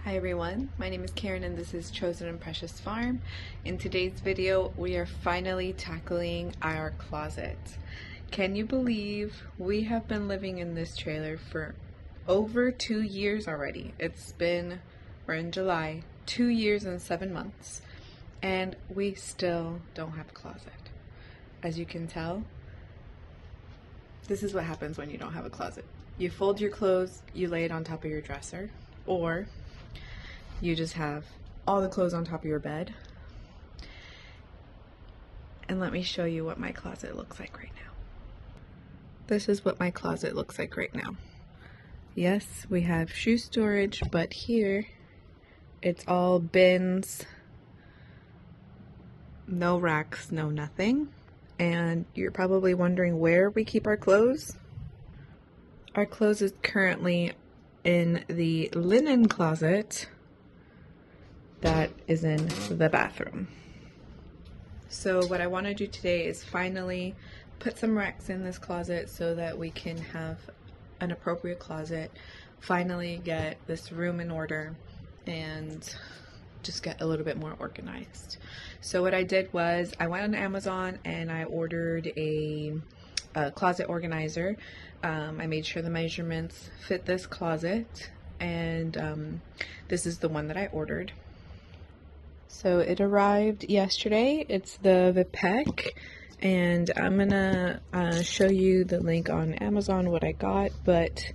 Hi everyone, my name is Karen and this is Chosen and Precious Farm. In today's video, we are finally tackling our closet. Can you believe we have been living in this trailer for over 2 years already? We're in July, 2 years and 7 months, and we still don't have a closet. As you can tell, this is what happens when you don't have a closet. You fold your clothes, you lay it on top of your dresser, or you just have all the clothes on top of your bed. And let me show you what my closet looks like right now. This is what my closet looks like right now. Yes, we have shoe storage, but here it's all bins, no racks, no nothing. And you're probably wondering where we keep our clothes. Our clothes is currently in the linen closet that is in the bathroom. So what I want to do today is finally put some racks in this closet so that we can have an appropriate closet, finally get this room in order, and just get a little bit more organized. So what I did was I went on Amazon and I ordered a closet organizer. I made sure the measurements fit this closet, and this is the one that I ordered. So it arrived yesterday. It's the VIPEK, and I'm gonna show you the link on Amazon what I got, but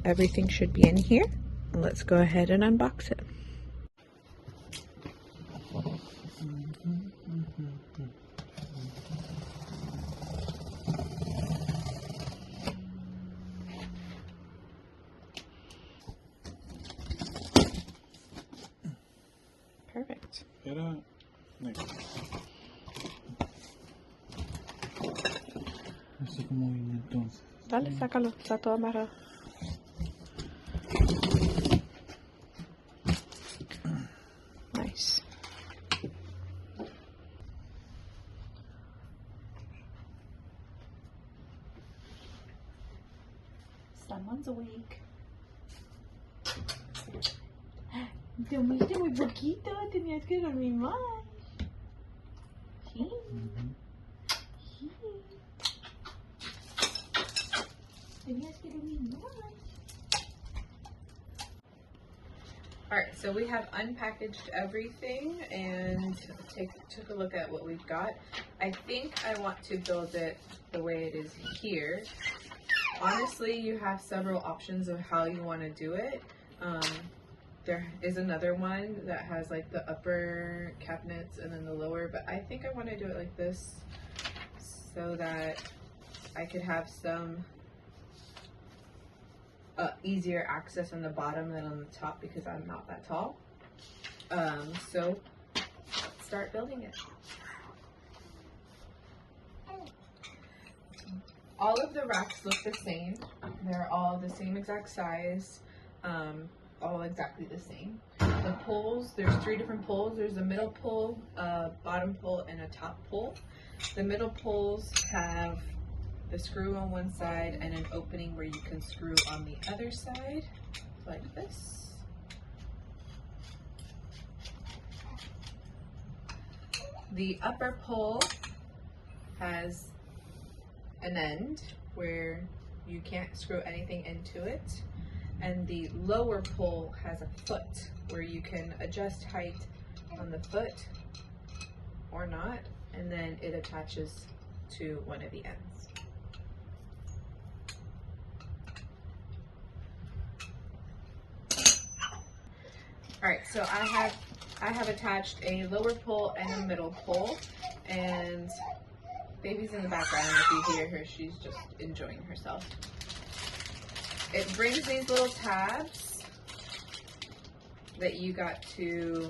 everything should be in here. Let's go ahead and unbox it. Perfect. Así como viene entonces. Dale, sácalo, está todo amarrado. Nice. Someone's awake. Dormiste muy poquito, tenías que dormir más. Sí. Sí. Tenías que dormir más. Alright, so we have unpackaged everything and took a look at what we've got. I think I want to build it the way it is here. Honestly, you have several options of how you want to do it. There is another one that has like the upper cabinets and then the lower, but I think I want to do it like this so that I could have some easier access on the bottom than on the top because I'm not that tall. So let's start building it. All of the racks look the same. They're all the same exact size. All exactly the same. The poles, there's 3 different poles. There's a middle pole, a bottom pole, and a top pole. The middle poles have the screw on one side and an opening where you can screw on the other side, like this. The upper pole has an end where you can't screw anything into it. And the lower pole has a foot where you can adjust height on the foot or not, and then it attaches to one of the ends. Alright, so I have attached a lower pole and a middle pole, and baby's in the background. If you hear her, she's just enjoying herself. It brings these little tabs that you got to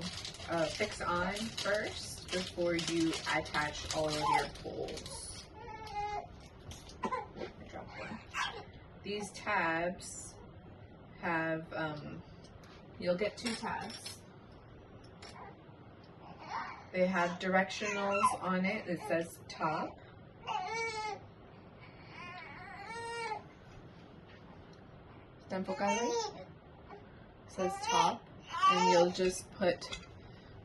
fix on first before you attach all of your poles. I dropped one. These tabs have, you'll get 2 tabs. They have directionals on it. It says top. ¿Está enfocado ahí? says top, and you'll just put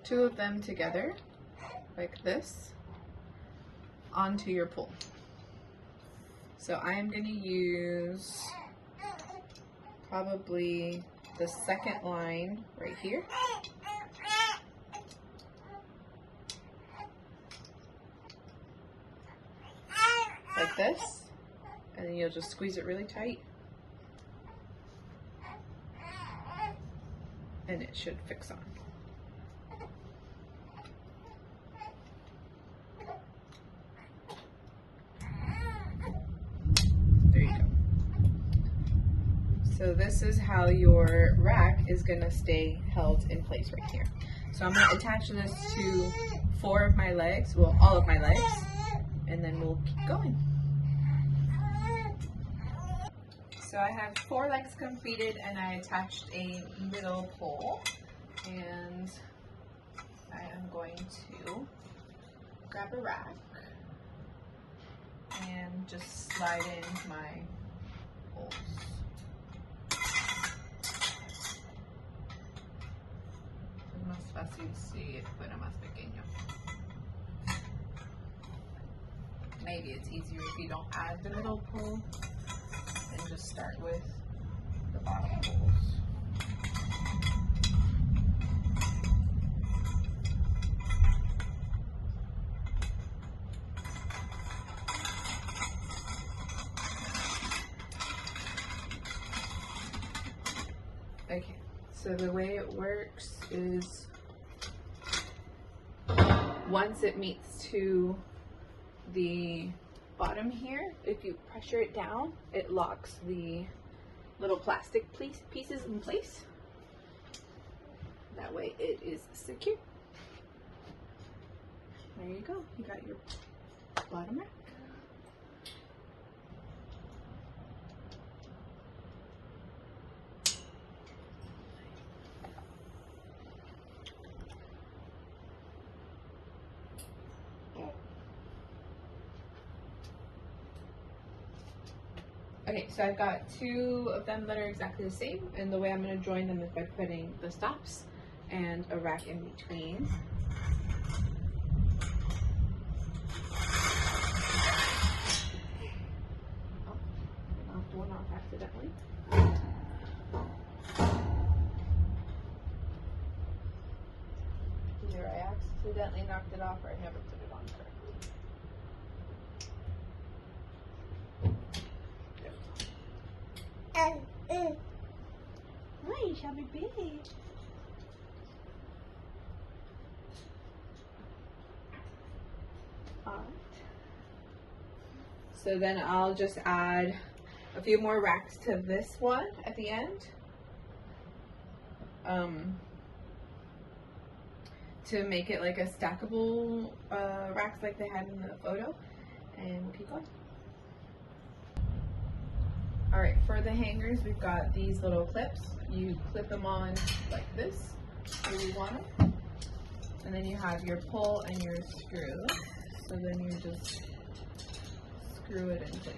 2 of them together like this onto your pole. So I am going to use probably the second line right here. Like this, and then you'll just squeeze it really tight, and it should fix on. There you go. So this is how your rack is going to stay held in place right here. So I'm going to attach this to 4 of my legs, well, all of my legs, and then we'll keep going. So I have 4 legs completed, and I attached a middle pole, and I am going to grab a rack and just slide in my poles. Es más fácil si fuera más pequeño. Maybe it's easier if you don't add the middle pole and just start with the bottom poles. Okay, so the way it works is once it meets to the bottom here, if you pressure it down, it locks the little plastic pieces in place. That way it is secure. There you go. You got your bottom rack. Okay, so I've got 2 of them that are exactly the same, and the way I'm going to join them is by putting the stops and a rack in between. Oh, I knocked one off accidentally. Either I accidentally knocked it off or I never put it on correctly. Hi, chubby baby. Alright. So then I'll just add a few more racks to this one at the end. To make it like a stackable racks like they had in the photo, and we'll keep going. Alright, for the hangers, we've got these little clips. You clip them on like this, where you want them. And then you have your pull and your screw. So then you just screw it in place.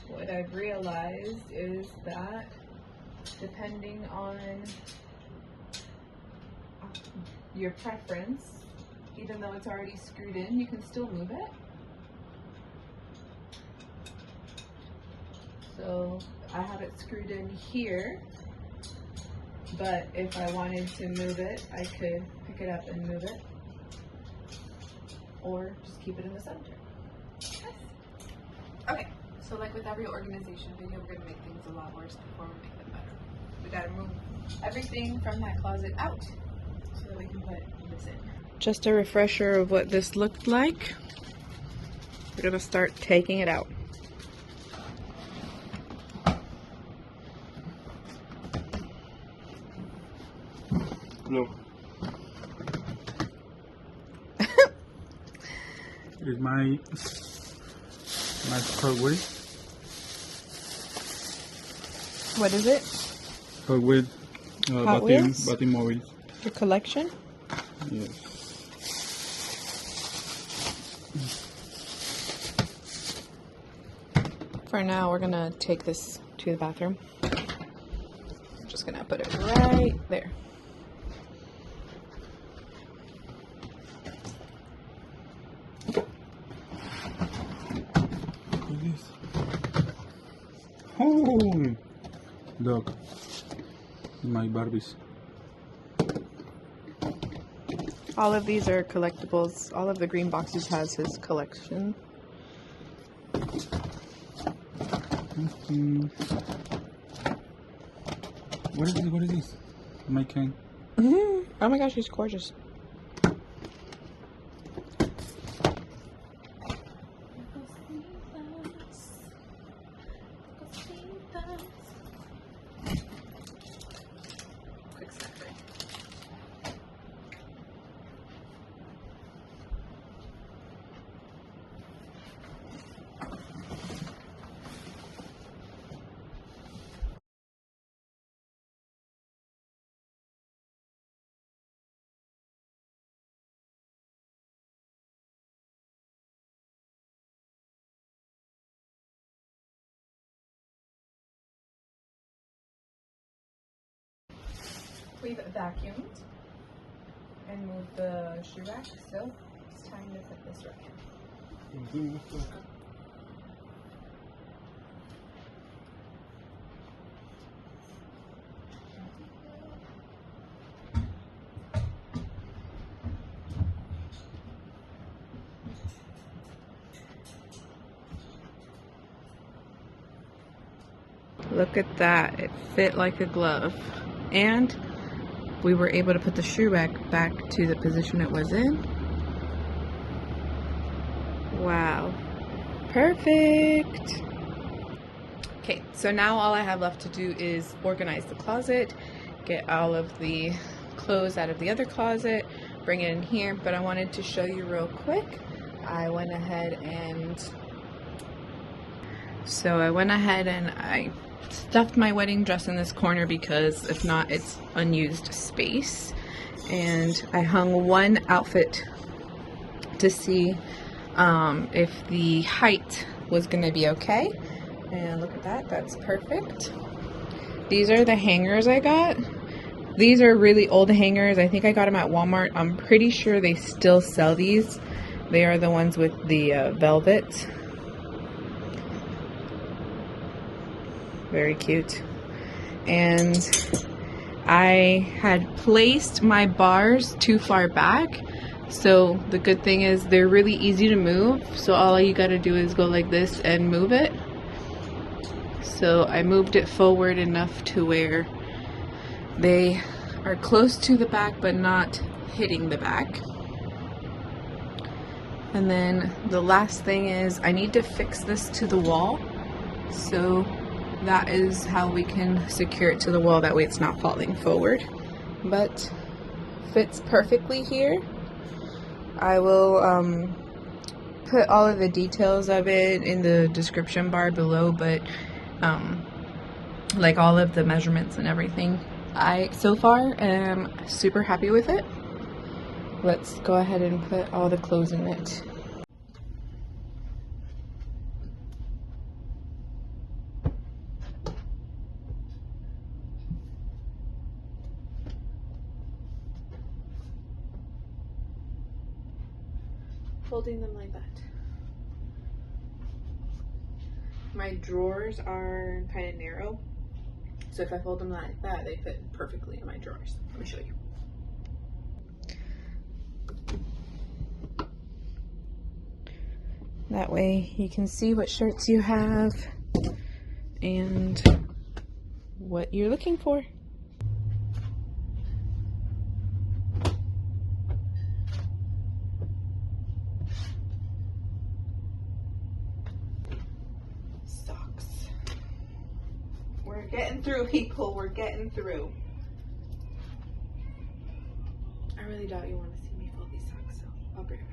What I've realized is that depending on your preference, even though it's already screwed in, you can still move it. So I have it screwed in here, but if I wanted to move it, I could pick it up and move it, or just keep it in the center. Yes. Okay, so like with every organization video, we're gonna make things a lot worse before we make them better. We gotta move everything from that closet out so that we can put this in. Just a refresher of what this looked like. We're gonna start taking it out. Look. Is my Hot Wheels? What is it? Hot Wheels. Hot Wheels? Batimóvil. Your collection? Yes. for now, we're gonna take this to the bathroom. I'm just gonna put it right there. What is this? Oh, dog. My Barbies. All of these are collectibles. All of the green boxes has his collection. What is this? What is this? My cane. Oh my gosh, he's gorgeous. Quick snack. We've vacuumed and moved the shoe rack, so it's time to put this rack in. Look at that, it fit like a glove. And we were able to put the shoe rack back to the position it was in. Wow, perfect. Okay, so now all I have left to do is organize the closet, get all of the clothes out of the other closet, bring it in here, but I wanted to show you real quick. I went ahead and I stuffed my wedding dress in this corner because if not, it's unused space. And I hung one outfit to see if the height was gonna be okay. And look at that, that's perfect. These are the hangers I got. These are really old hangers. I think I got them at Walmart. I'm pretty sure they still sell these. They are the ones with the velvet. Very cute. And I had placed my bars too far back, so the good thing is they're really easy to move, so all you gotta do is go like this and move it. So I moved it forward enough to where they are close to the back but not hitting the back. And then the last thing is I need to fix this to the wall, so that is how we can secure it to the wall, that way it's not falling forward. But fits perfectly here. I will put all of the details of it in the description bar below, but like all of the measurements and everything. I so far am super happy with it. Let's go ahead and put all the clothes in it. Folding them like that. My drawers are kind of narrow, so if I fold them like that, they fit perfectly in my drawers. Let me show you. That way you can see what shirts you have and what you're looking for. We're getting through, people. We're getting through. I really doubt you want to see me fold these socks, so I'll bring it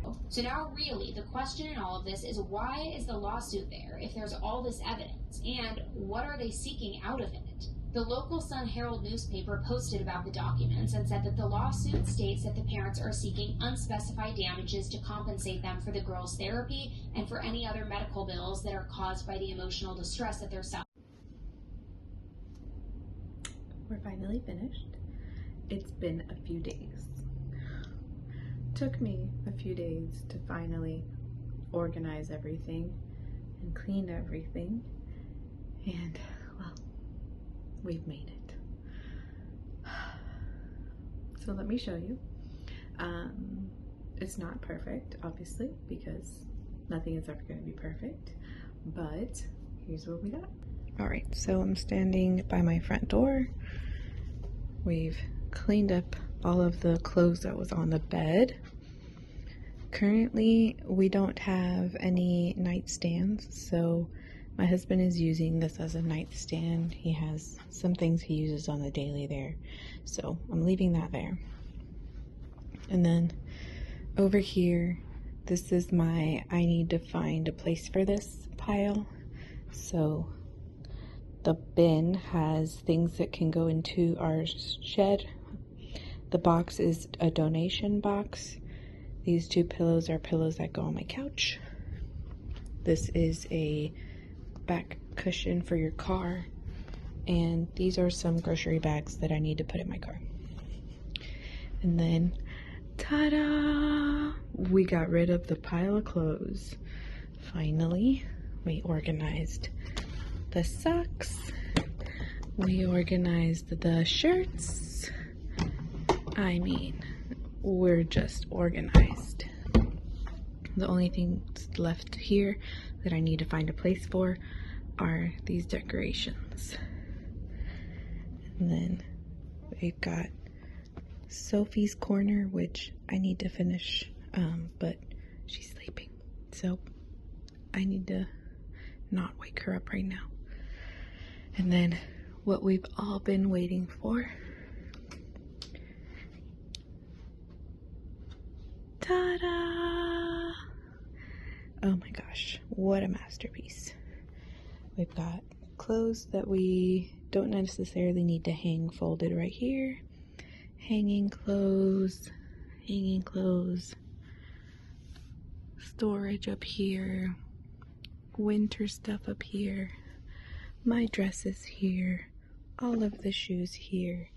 back. So now really the question in all of this is, why is the lawsuit there if there's all this evidence, and what are they seeking out of it? The local Sun Herald newspaper posted about the documents and said that the lawsuit states that the parents are seeking unspecified damages to compensate them for the girls' therapy and for any other medical bills that are caused by the emotional distress that they're suffering. We're finally finished. It's been a few days. Took me a few days to finally organize everything and clean everything, and well, we've made it. So let me show you. It's not perfect, obviously, because nothing is ever going to be perfect, but here's what we got. All right, so I'm standing by my front door. We've cleaned up all of the clothes that was on the bed. Currently, we don't have any nightstands, so my husband is using this as a nightstand. He has some things he uses on the daily there, so I'm leaving that there. And then over here, this is my I need to find a place for this pile. So the bin has things that can go into our shed. The box is a donation box. These two pillows are pillows that go on my couch. This is a back cushion for your car. And these are some grocery bags that I need to put in my car. And then, ta-da! We got rid of the pile of clothes. Finally, we organized the socks. We organized the shirts. I mean, we're just organized. The only things left here that I need to find a place for are these decorations. And then we've got Sophie's corner, which I need to finish, but she's sleeping. So I need to not wake her up right now. And then what we've all been waiting for. Ta-da! Oh my gosh, what a masterpiece. We've got clothes that we don't necessarily need to hang folded right here. Hanging clothes, storage up here, winter stuff up here, my dresses here, all of the shoes here.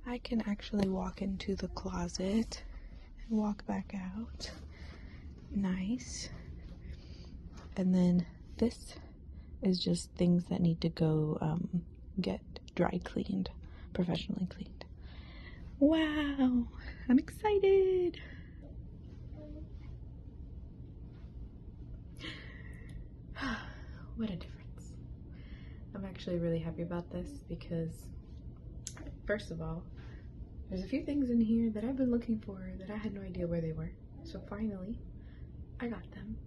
I can actually walk into the closet and walk back out. Nice. And then this is just things that need to go get dry cleaned, professionally cleaned. Wow, I'm excited. What a difference. I'm actually really happy about this because, first of all, there's a few things in here that I've been looking for that I had no idea where they were. So finally, I got them.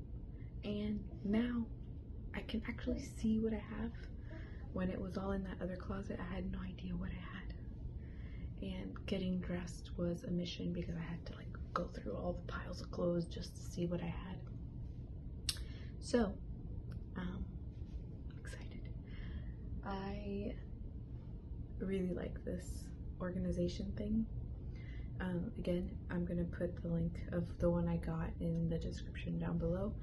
And now I can actually see what I have. When it was all in that other closet, I had no idea what I had. And getting dressed was a mission because I had to like go through all the piles of clothes just to see what I had. So, excited. I really like this organization thing. Again, I'm gonna put the link of the one I got in the description down below.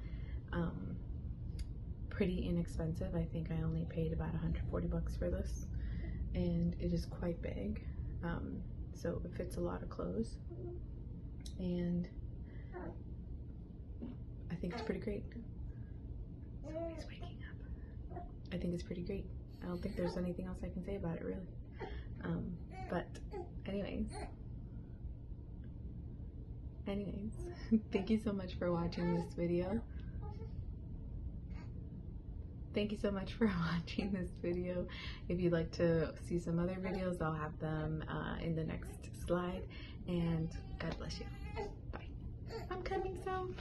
Pretty inexpensive. I think I only paid about 140 bucks for this, and it is quite big. So it fits a lot of clothes, and I think it's pretty great. Somebody's waking up. I think it's pretty great. I don't think there's anything else I can say about it, really. But anyways, thank you so much for watching this video. Thank you so much for watching this video. If you'd like to see some other videos, I'll have them in the next slide. And God bless you. Bye. I'm coming soon.